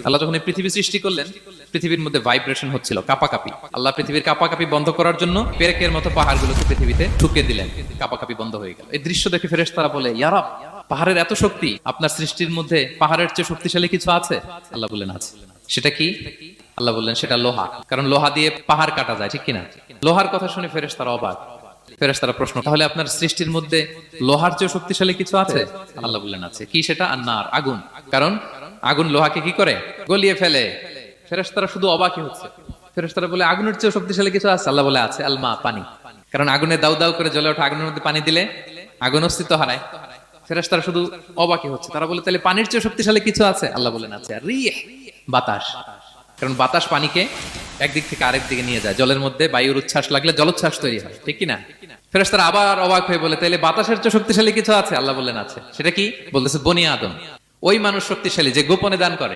আল্লাহ যখন এই পৃথিবী সৃষ্টি করলেন, পৃথিবীর মধ্যে ভাইব্রেশন হচ্ছিল, কাপাকাপি। আল্লাহ পৃথিবীর কাপাকাপি বন্ধ করার জন্য পেরেকের মতো পাহাড়গুলোকে পৃথিবীতে ঠুকে দিলেন, কাপাকাপি বন্ধ হয়ে গেল। এই দৃশ্য দেখে ফেরেশতারা বলে, ইয়া রাব, পাহাড়ের এত শক্তি, আপনার সৃষ্টির মধ্যে পাহাড়ের চেয়ে শক্তিশালী কিছু আছে? আল্লাহ বললেন আছে। সেটা কি? আল্লাহ বললেন সেটা লোহা, কারণ লোহা দিয়ে পাহাড় কাটা যায়, ঠিক কিনা? লোহার কথা শুনে ফেরেশতারা অবাক। ফেরেশতারা প্রশ্ন, তাহলে আপনার সৃষ্টির মধ্যে লোহার চেয়ে শক্তিশালী কিছু আছে? আল্লাহ বললেন আছে। কি সেটা? আন্নার, আগুন। কারণ আগুন লোহাকে কি করে? গলিয়ে ফেলে। ফেরেশতারা শুধু অবাকই হচ্ছে। ফেরেশতারা বলে, আগুনের চেয়ে শক্তিশালী কিছু আছে? আল্লাহ বলে আছে, আলমা, পানি। কারণ আগুনে দাউ দাউ করে জ্বলে ওঠা আগুনের মধ্যে পানি দিলে আগুন অস্তিত্ব হারায়। ফেরেশতারা শুধু অবাকই হচ্ছে। তারা বলে, তাহলে পানির চেয়ে শক্তিশালী কিছু আছে? আল্লাহ বলেন আছে, রিহ, বাতাস। কারণ বাতাস পানিকে একদিক থেকে আরেক দিকে নিয়ে যায়। জলের মধ্যে বায়ুর উচ্ছ্বাস লাগলে জলোচ্ছ্বাস তৈরি হয়, ঠিক কিনা? ফেরেশতারা আবার অবাক হয়ে বলে, তাহলে বাতাসের চেয়ে শক্তিশালী কিছু আছে? আল্লাহ বললেন আছে। সেটা কি? বলতেছে বনি আদম। ওই মানুষ শক্তিশালী যে গোপনে দান করে।